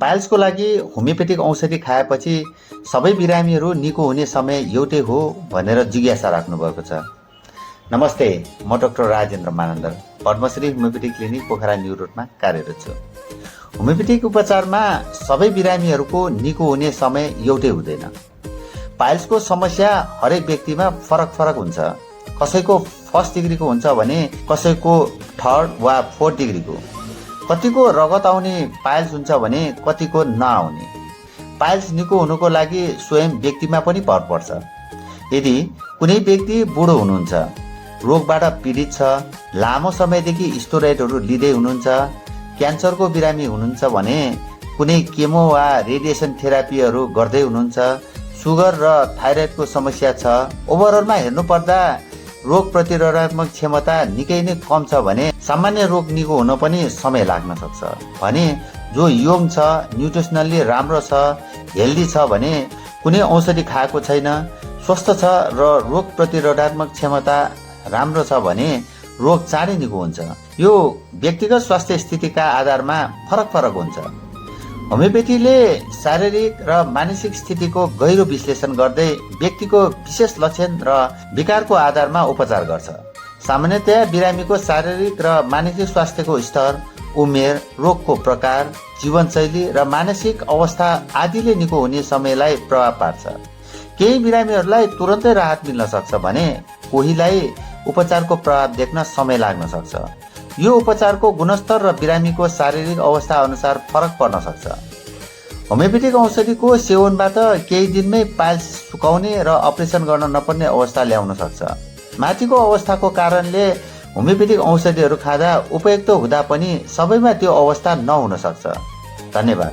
पाइल्सको लागि होमियोपेथिक औषधि खाएपछि सबै बिरामीहरू निको हुने समय एउटै हो भनेर जिज्ञासा राख्नुभएको छ। नमस्ते, म doctor Rajendra Manandhar, Padmashri homeopathic clinic Pokhara new रोडमा कार्यरत छु। होमियोपेथिक उपचारमा सबै बिरामीहरूको निको हुने समय एउटै हुँदैन। पाइल्सको समस्या हरेक व्यक्तिमा फरक हुन्छ। कसैको फर्स्ट डिग्रीको हुन्छ भने कसैको थर्ड वा फोर्थ डिग्रीको। कतिको रगत आउने पाइल्स हुन्छ भने कतिको नआउने। पाइल्स निको हुनुको लागि स्वयं व्यक्तिमा पनि भर पर्छ। यदि कुनै व्यक्ति बुढो हुनुहुन्छ, रोगबाट पीडित छ, लामो समयदेखि स्टेरोइडहरू लिँदै हुनुहुन्छ, क्यान्सरको बिरामी हुनुहुन्छ भने कुनै केमो वा रेडिएसन थेरापीहरू गर्दै हुनुहुन्छ, सुगर र थाइरोइडको समस्या छ, ओभरअलमा हेर्नुपर्दा रोग प्रतिरोधात्मक क्षमता निकै नै कम छ भने सामान्य रोग निको हुन पनि समय लाग्न सक्छ। भने जो यङ छ, न्युट्रिसनल्ली राम्रो छ, हेल्दी छ भने कुनै औषधि खाएको छैन, स्वस्थ छ र रोग प्रतिरोधात्मक क्षमता राम्रो छ भने रोग चाँडै निको हुन्छ। यो व्यक्तिगत स्वास्थ्य स्थितिका आधारमा फरक हुन्छ। होमियोपेथीले शारीरिक र मानसिक स्थितिको गहिरो विश्लेषण गर्दै व्यक्तिको विशेष लक्षण र विकारको आधारमा उपचार गर्छ। सामान्यतया बिरामीको शारीरिक र मानसिक स्वास्थ्यको स्तर, उमेर, रोगको प्रकार, जीवनशैली र मानसिक अवस्था आदिले निको हुने समयलाई प्रभाव पार्छ। केही बिरामीहरूलाई तुरन्तै राहत मिल्न सक्छ भने कोहीलाई उपचारको प्रभाव देख्न समय लाग्न सक्छ। यो उपचारको गुणस्तर र बिरामीको शारीरिक अवस्था अनुसार फरक पर्न सक्छ। होमियोपेथिक औषधिको सेवनबाट केही दिनमै पाइल्स सुकाउने र अपरेसन गर्न नपर्ने अवस्था ल्याउन सक्छ। माथिको अवस्थाको कारणले होमियोपेथिक औषधिहरू खाँदा उपयुक्त हुँदा पनि सबैमा त्यो अवस्था नहुन सक्छ। धन्यवाद।